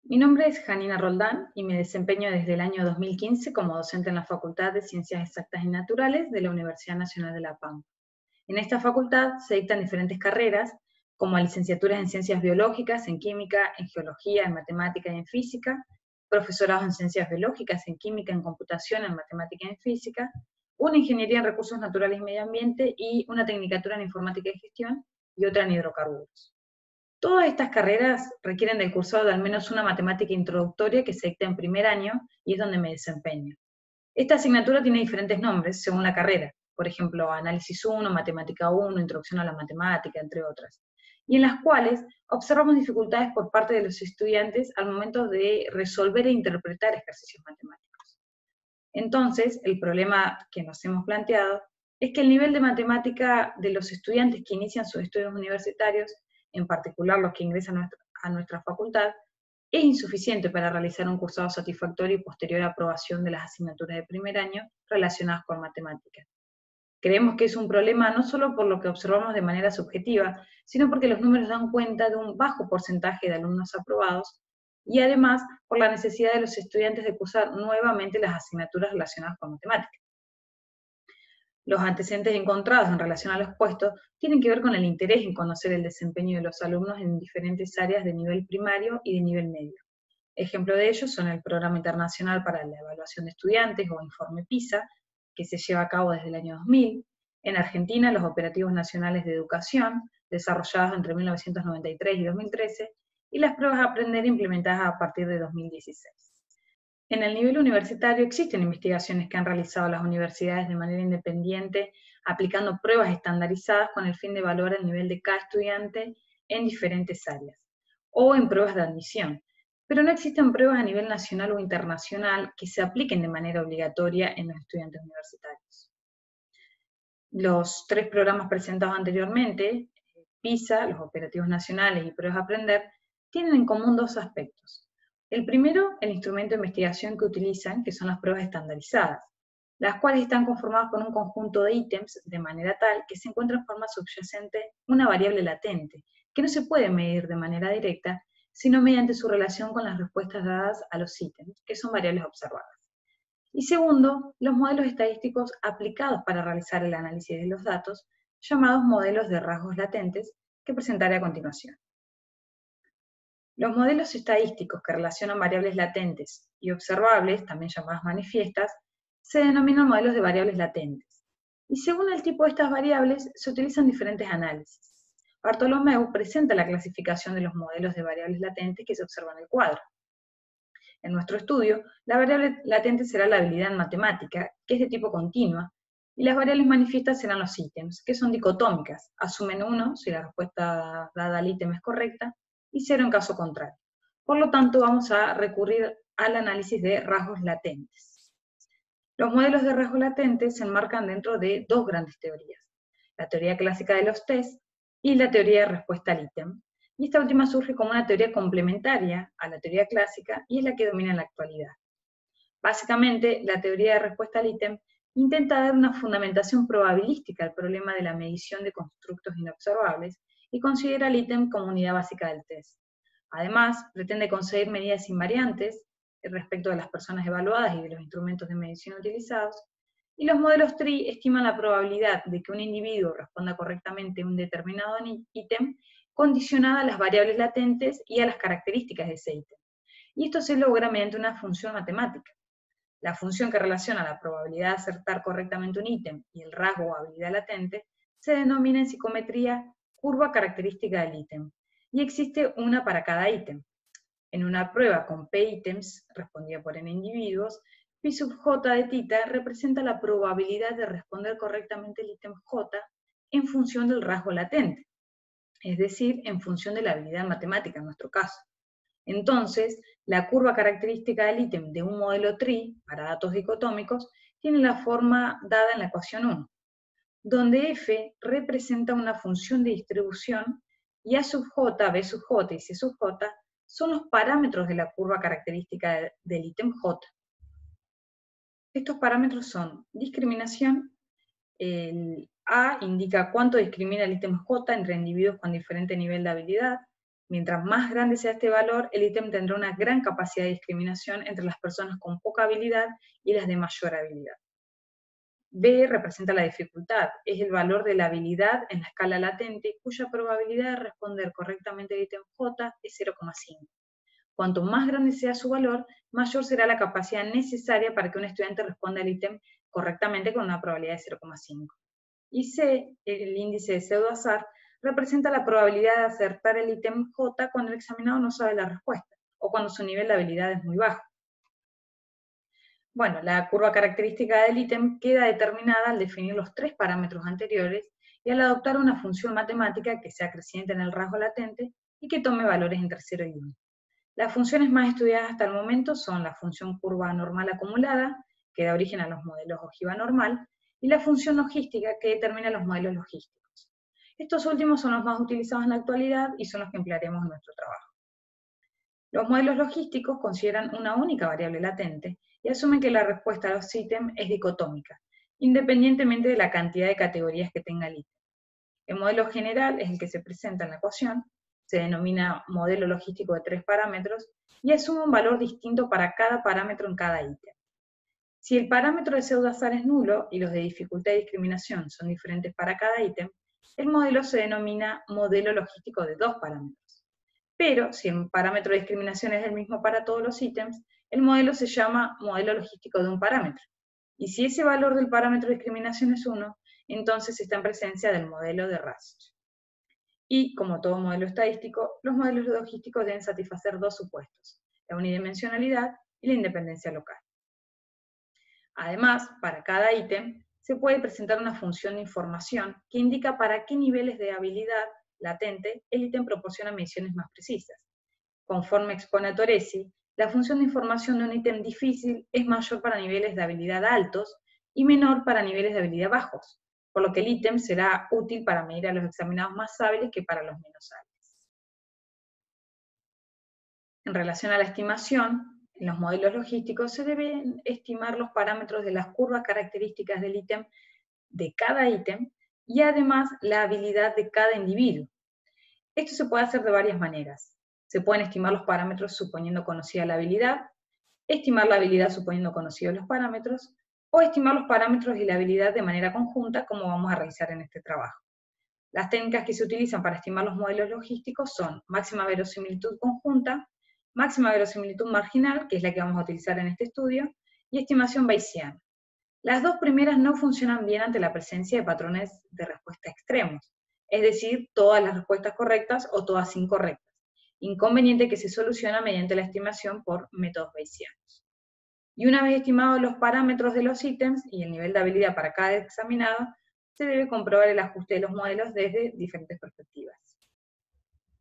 Mi nombre es Janina Roldán y me desempeño desde el año 2015 como docente en la Facultad de Ciencias Exactas y Naturales de la Universidad Nacional de La Pampa. En esta facultad se dictan diferentes carreras, como licenciaturas en Ciencias Biológicas, en Química, en Geología, en Matemática y en Física, profesorados en Ciencias Biológicas, en Química, en Computación, en Matemática y en Física, una Ingeniería en Recursos Naturales y Medio Ambiente y una Tecnicatura en Informática y Gestión y otra en Hidrocarburos. Todas estas carreras requieren del cursado de al menos una matemática introductoria que se dicta en primer año y es donde me desempeño. Esta asignatura tiene diferentes nombres según la carrera, por ejemplo, Análisis 1, Matemática 1, Introducción a la Matemática, entre otras, y en las cuales observamos dificultades por parte de los estudiantes al momento de resolver e interpretar ejercicios matemáticos. Entonces, el problema que nos hemos planteado es que el nivel de matemática de los estudiantes que inician sus estudios universitarios, en particular los que ingresan a nuestra facultad, es insuficiente para realizar un cursado satisfactorio y posterior aprobación de las asignaturas de primer año relacionadas con matemáticas. Creemos que es un problema no solo por lo que observamos de manera subjetiva, sino porque los números dan cuenta de un bajo porcentaje de alumnos aprobados y además por la necesidad de los estudiantes de cursar nuevamente las asignaturas relacionadas con matemáticas. Los antecedentes encontrados en relación a los puestos tienen que ver con el interés en conocer el desempeño de los alumnos en diferentes áreas de nivel primario y de nivel medio. Ejemplo de ello son el Programa Internacional para la Evaluación de Estudiantes o Informe PISA, que se lleva a cabo desde el año 2000, en Argentina los Operativos Nacionales de Educación, desarrollados entre 1993 y 2013, y las pruebas a aprender implementadas a partir de 2016. En el nivel universitario existen investigaciones que han realizado las universidades de manera independiente, aplicando pruebas estandarizadas con el fin de evaluar el nivel de cada estudiante en diferentes áreas, o en pruebas de admisión, pero no existen pruebas a nivel nacional o internacional que se apliquen de manera obligatoria en los estudiantes universitarios. Los tres programas presentados anteriormente, PISA, los operativos nacionales y pruebas a aprender, tienen en común dos aspectos. El primero, el instrumento de investigación que utilizan, que son las pruebas estandarizadas, las cuales están conformadas por un conjunto de ítems de manera tal que se encuentra en forma subyacente una variable latente, que no se puede medir de manera directa, sino mediante su relación con las respuestas dadas a los ítems, que son variables observadas. Y segundo, los modelos estadísticos aplicados para realizar el análisis de los datos, llamados modelos de rasgos latentes, que presentaré a continuación. Los modelos estadísticos que relacionan variables latentes y observables, también llamadas manifiestas, se denominan modelos de variables latentes. Y según el tipo de estas variables, se utilizan diferentes análisis. Bartolomeu presenta la clasificación de los modelos de variables latentes que se observan en el cuadro. En nuestro estudio, la variable latente será la habilidad en matemática, que es de tipo continua, y las variables manifiestas serán los ítems, que son dicotómicas, asumen 1 si la respuesta dada al ítem es correcta, y 0 en caso contrario. Por lo tanto, vamos a recurrir al análisis de rasgos latentes. Los modelos de rasgos latentes se enmarcan dentro de dos grandes teorías, la teoría clásica de los test y la teoría de respuesta al ítem, y esta última surge como una teoría complementaria a la teoría clásica y es la que domina en la actualidad. Básicamente, la teoría de respuesta al ítem intenta dar una fundamentación probabilística al problema de la medición de constructos inobservables y considera el ítem como unidad básica del test. Además, pretende conseguir medidas invariantes respecto de las personas evaluadas y de los instrumentos de medición utilizados, y los modelos TRI estiman la probabilidad de que un individuo responda correctamente a un determinado ítem condicionada a las variables latentes y a las características de ese ítem. Y esto se logra mediante una función matemática. La función que relaciona la probabilidad de acertar correctamente un ítem y el rasgo o habilidad latente se denomina en psicometría curva característica del ítem, y existe una para cada ítem. En una prueba con P ítems, respondida por N individuos, Pi sub J de θ representa la probabilidad de responder correctamente el ítem J en función del rasgo latente, es decir, en función de la habilidad matemática en nuestro caso. Entonces, la curva característica del ítem de un modelo TRI, para datos dicotómicos, tiene la forma dada en la ecuación 1, donde f representa una función de distribución y a sub j, b sub j y c sub j son los parámetros de la curva característica del ítem j. Estos parámetros son discriminación, el A indica cuánto discrimina el ítem J entre individuos con diferente nivel de habilidad, Mientras más grande sea este valor, el ítem tendrá una gran capacidad de discriminación entre las personas con poca habilidad y las de mayor habilidad. B representa la dificultad, es el valor de la habilidad en la escala latente, cuya probabilidad de responder correctamente al ítem J es 0,5. Cuanto más grande sea su valor, mayor será la capacidad necesaria para que un estudiante responda al ítem correctamente con una probabilidad de 0,5. Y C, el índice de pseudoazar, representa la probabilidad de acertar el ítem J cuando el examinado no sabe la respuesta, o cuando su nivel de habilidad es muy bajo. Bueno, la curva característica del ítem queda determinada al definir los 3 parámetros anteriores y al adoptar una función matemática que sea creciente en el rasgo latente y que tome valores entre 0 y 1. Las funciones más estudiadas hasta el momento son la función curva normal acumulada, que da origen a los modelos ojiva normal, y la función logística, que determina los modelos logísticos. Estos últimos son los más utilizados en la actualidad y son los que emplearemos en nuestro trabajo. Los modelos logísticos consideran una única variable latente y asumen que la respuesta a los ítems es dicotómica, independientemente de la cantidad de categorías que tenga el ítem. El modelo general es el que se presenta en la ecuación, se denomina modelo logístico de 3 parámetros y asume un valor distinto para cada parámetro en cada ítem. Si el parámetro de pseudoazar es nulo y los de dificultad y discriminación son diferentes para cada ítem, el modelo se denomina modelo logístico de 2 parámetros. Pero si el parámetro de discriminación es el mismo para todos los ítems, el modelo se llama modelo logístico de un parámetro. Y si ese valor del parámetro de discriminación es 1, entonces está en presencia del modelo de Raster. Y, como todo modelo estadístico, los modelos logísticos deben satisfacer 2 supuestos, la unidimensionalidad y la independencia local. Además, para cada ítem, se puede presentar una función de información que indica para qué niveles de habilidad latente el ítem proporciona mediciones más precisas. Conforme expone a Toresi, la función de información de un ítem difícil es mayor para niveles de habilidad altos y menor para niveles de habilidad bajos, por lo que el ítem será útil para medir a los examinados más hábiles que para los menos hábiles. En relación a la estimación, en los modelos logísticos se deben estimar los parámetros de las curvas características del ítem, de cada ítem, y además la habilidad de cada individuo. Esto se puede hacer de varias maneras. Se pueden estimar los parámetros suponiendo conocida la habilidad, estimar la habilidad suponiendo conocidos los parámetros, o estimar los parámetros y la habilidad de manera conjunta, como vamos a realizar en este trabajo. Las técnicas que se utilizan para estimar los modelos logísticos son máxima verosimilitud conjunta, máxima verosimilitud marginal, que es la que vamos a utilizar en este estudio, y estimación bayesiana. Las dos primeras no funcionan bien ante la presencia de patrones de respuesta extremos, es decir, todas las respuestas correctas o todas incorrectas, inconveniente que se soluciona mediante la estimación por métodos bayesianos. Y una vez estimados los parámetros de los ítems y el nivel de habilidad para cada examinado, se debe comprobar el ajuste de los modelos desde diferentes perspectivas.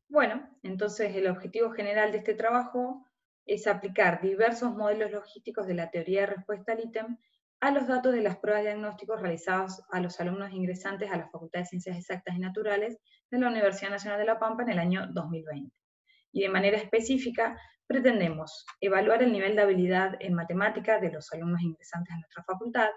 Bueno, entonces el objetivo general de este trabajo es aplicar diversos modelos logísticos de la teoría de respuesta al ítem a los datos de las pruebas de diagnósticos realizados a los alumnos ingresantes a la Facultad de Ciencias Exactas y Naturales de la Universidad Nacional de La Pampa en el año 2020. Y de manera específica, pretendemos evaluar el nivel de habilidad en matemática de los alumnos ingresantes a nuestra facultad,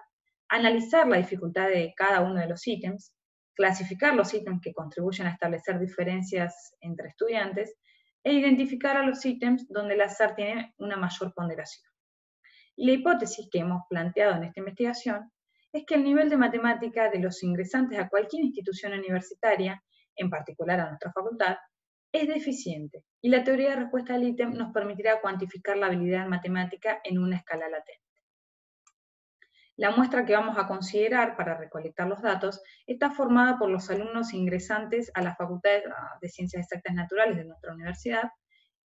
analizar la dificultad de cada uno de los ítems, clasificar los ítems que contribuyen a establecer diferencias entre estudiantes, e identificar a los ítems donde el azar tiene una mayor ponderación. Y la hipótesis que hemos planteado en esta investigación es que el nivel de matemática de los ingresantes a cualquier institución universitaria, en particular a nuestra facultad, es deficiente, y la teoría de respuesta al ítem nos permitirá cuantificar la habilidad en matemática en una escala latente. La muestra que vamos a considerar para recolectar los datos está formada por los alumnos ingresantes a la Facultad de Ciencias Exactas y Naturales de nuestra universidad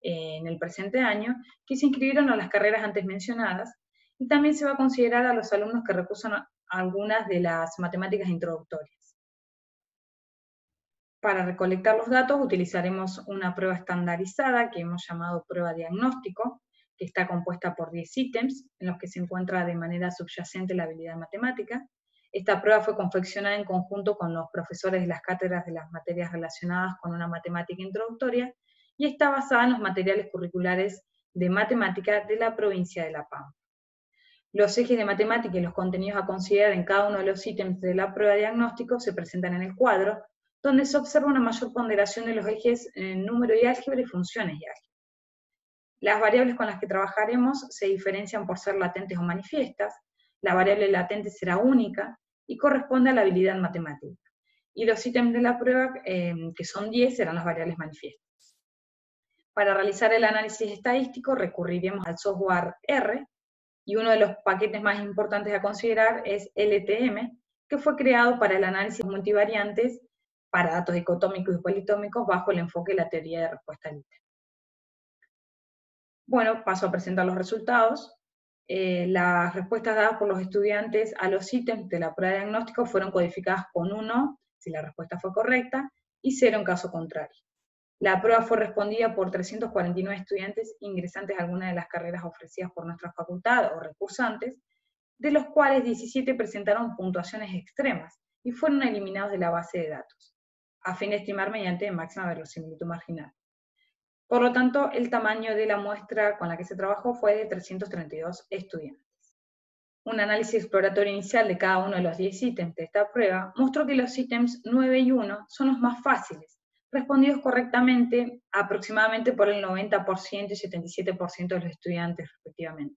en el presente año, que se inscribieron a las carreras antes mencionadas, y también se va a considerar a los alumnos que recursan algunas de las matemáticas introductorias. Para recolectar los datos utilizaremos una prueba estandarizada que hemos llamado prueba diagnóstico, que está compuesta por 10 ítems, en los que se encuentra de manera subyacente la habilidad matemática. Esta prueba fue confeccionada en conjunto con los profesores de las cátedras de las materias relacionadas con una matemática introductoria, y está basada en los materiales curriculares de matemática de la provincia de La Pampa. Los ejes de matemática y los contenidos a considerar en cada uno de los ítems de la prueba diagnóstico se presentan en el cuadro, donde se observa una mayor ponderación de los ejes número y álgebra y funciones y álgebra. Las variables con las que trabajaremos se diferencian por ser latentes o manifiestas. La variable latente será única y corresponde a la habilidad matemática. Y los ítems de la prueba, que son 10, serán las variables manifiestas. Para realizar el análisis estadístico recurriremos al software R, y uno de los paquetes más importantes a considerar es LTM, que fue creado para el análisis multivariantes para datos dicotómicos y politómicos bajo el enfoque de la teoría de respuesta al ítem. Bueno, paso a presentar los resultados. Las respuestas dadas por los estudiantes a los ítems de la prueba de diagnóstico fueron codificadas con 1 si la respuesta fue correcta y 0 en caso contrario. La prueba fue respondida por 349 estudiantes ingresantes a alguna de las carreras ofrecidas por nuestra facultad o recursantes, de los cuales 17 presentaron puntuaciones extremas y fueron eliminados de la base de datos, a fin de estimar mediante máxima verosimilitud marginal. Por lo tanto, el tamaño de la muestra con la que se trabajó fue de 332 estudiantes. Un análisis exploratorio inicial de cada uno de los 10 ítems de esta prueba mostró que los ítems 9 y 1 son los más fáciles, respondidos correctamente aproximadamente por el 90% y 77% de los estudiantes respectivamente.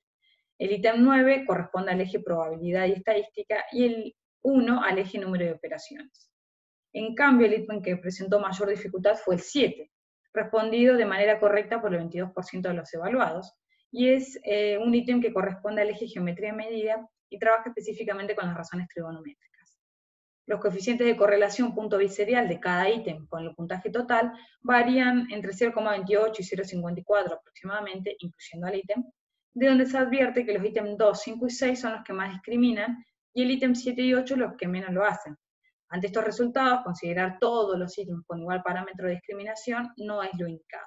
El ítem 9 corresponde al eje probabilidad y estadística y el 1 al eje número de operaciones. En cambio, el ítem que presentó mayor dificultad fue el 7, respondido de manera correcta por el 22% de los evaluados, y es un ítem que corresponde al eje geometría medida y trabaja específicamente con las razones trigonométricas. Los coeficientes de correlación punto biserial de cada ítem con el puntaje total varían entre 0,28 y 0,54 aproximadamente, incluyendo al ítem, de donde se advierte que los ítems 2, 5 y 6 son los que más discriminan, y el ítem 7 y 8 los que menos lo hacen. Ante estos resultados, considerar todos los ítems con igual parámetro de discriminación no es lo indicado,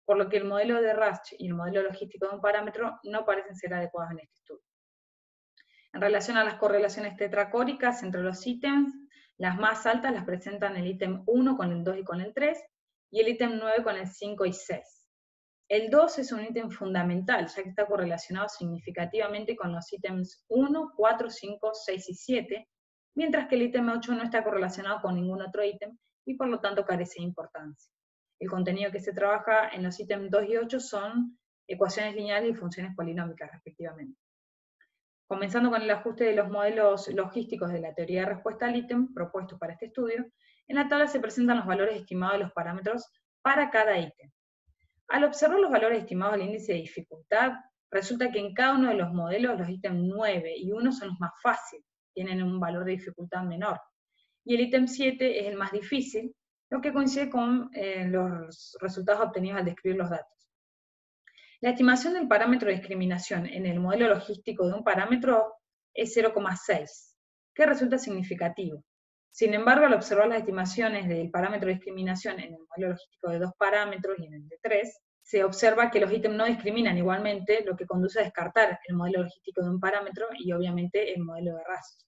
por lo que el modelo de Rasch y el modelo logístico de un parámetro no parecen ser adecuados en este estudio. En relación a las correlaciones tetracóricas entre los ítems, las más altas las presentan el ítem 1 con el 2 y con el 3, y el ítem 9 con el 5 y 6. El 2 es un ítem fundamental, ya que está correlacionado significativamente con los ítems 1, 4, 5, 6 y 7, mientras que el ítem 8 no está correlacionado con ningún otro ítem y por lo tanto carece de importancia. El contenido que se trabaja en los ítems 2 y 8 son ecuaciones lineales y funciones polinómicas, respectivamente. Comenzando con el ajuste de los modelos logísticos de la teoría de respuesta al ítem propuestos para este estudio, en la tabla se presentan los valores estimados de los parámetros para cada ítem. Al observar los valores estimados del índice de dificultad, resulta que en cada uno de los modelos los ítems 9 y 1 son los más fáciles, tienen un valor de dificultad menor, y el ítem 7 es el más difícil, lo que coincide con los resultados obtenidos al describir los datos. La estimación del parámetro de discriminación en el modelo logístico de un parámetro es 0,6, que resulta significativo. Sin embargo, al observar las estimaciones del parámetro de discriminación en el modelo logístico de 2 parámetros y en el de 3, se observa que los ítems no discriminan igualmente, lo que conduce a descartar el modelo logístico de un parámetro y obviamente el modelo de Rasch.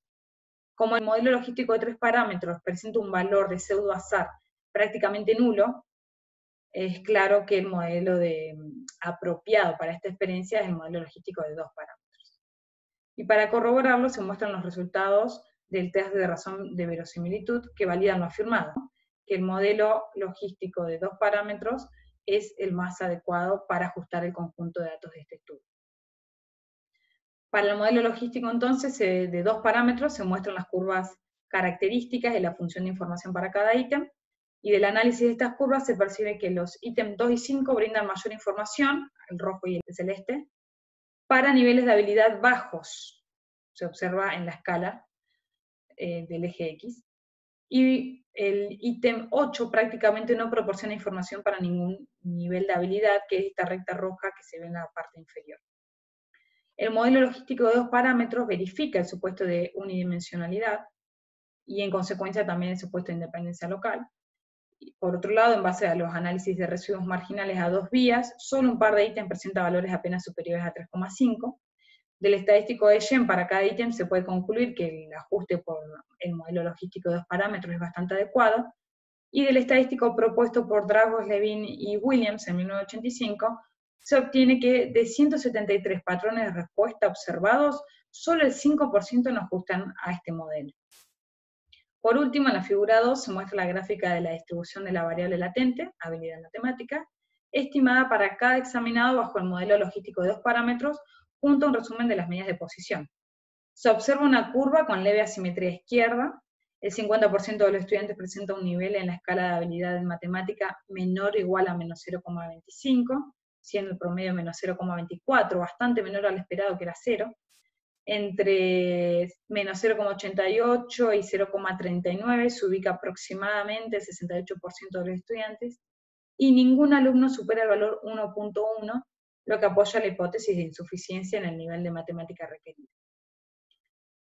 Como el modelo logístico de 3 parámetros presenta un valor de pseudo azar prácticamente nulo, es claro que el modelo apropiado para esta experiencia es el modelo logístico de 2 parámetros. Y para corroborarlo se muestran los resultados del test de razón de verosimilitud que validan lo afirmado, que el modelo logístico de 2 parámetros es el más adecuado para ajustar el conjunto de datos de este estudio. Para el modelo logístico entonces de 2 parámetros se muestran las curvas características de la función de información para cada ítem, y del análisis de estas curvas se percibe que los ítems 2 y 5 brindan mayor información, el rojo y el celeste, para niveles de habilidad bajos, se observa en la escala del eje X, y el ítem 8 prácticamente no proporciona información para ningún nivel de habilidad, que es esta recta roja que se ve en la parte inferior. El modelo logístico de 2 parámetros verifica el supuesto de unidimensionalidad, y en consecuencia también el supuesto de independencia local. Por otro lado, en base a los análisis de residuos marginales a 2 vías, solo un par de ítems presenta valores apenas superiores a 3,5. Del estadístico de Shen para cada ítem se puede concluir que el ajuste por el modelo logístico de 2 parámetros es bastante adecuado, y del estadístico propuesto por Dragos, Levin y Williams en 1985, se obtiene que de 173 patrones de respuesta observados, solo el 5% no ajustan a este modelo. Por último, en la figura 2 se muestra la gráfica de la distribución de la variable latente, habilidad matemática, estimada para cada examinado bajo el modelo logístico de 2 parámetros, junto a un resumen de las medidas de posición. Se observa una curva con leve asimetría izquierda. El 50% de los estudiantes presenta un nivel en la escala de habilidad en matemática menor o igual a menos 0,25, siendo el promedio menos 0,24, bastante menor al esperado que era 0. Entre menos 0,88 y 0,39 se ubica aproximadamente el 68% de los estudiantes, y ningún alumno supera el valor 1.1, lo que apoya la hipótesis de insuficiencia en el nivel de matemática requerido.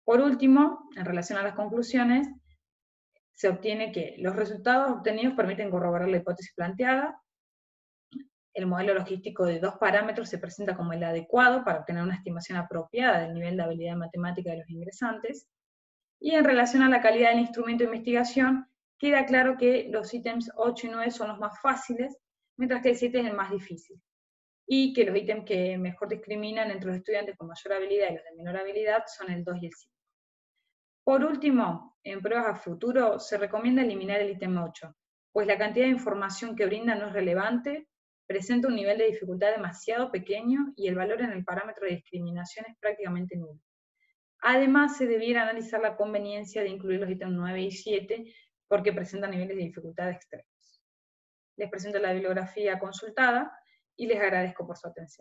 Por último, en relación a las conclusiones, se obtiene que los resultados obtenidos permiten corroborar la hipótesis planteada. El modelo logístico de 2 parámetros se presenta como el adecuado para obtener una estimación apropiada del nivel de habilidad matemática de los ingresantes. Y en relación a la calidad del instrumento de investigación, queda claro que los ítems 8 y 9 son los más fáciles, mientras que el 7 es el más difícil. Y que los ítems que mejor discriminan entre los estudiantes con mayor habilidad y los de menor habilidad son el 2 y el 5. Por último, en pruebas a futuro se recomienda eliminar el ítem 8, pues la cantidad de información que brinda no es relevante, presenta un nivel de dificultad demasiado pequeño y el valor en el parámetro de discriminación es prácticamente nulo. Además, se debiera analizar la conveniencia de incluir los ítems 9 y 7 porque presentan niveles de dificultad extremos. Les presento la bibliografía consultada y les agradezco por su atención.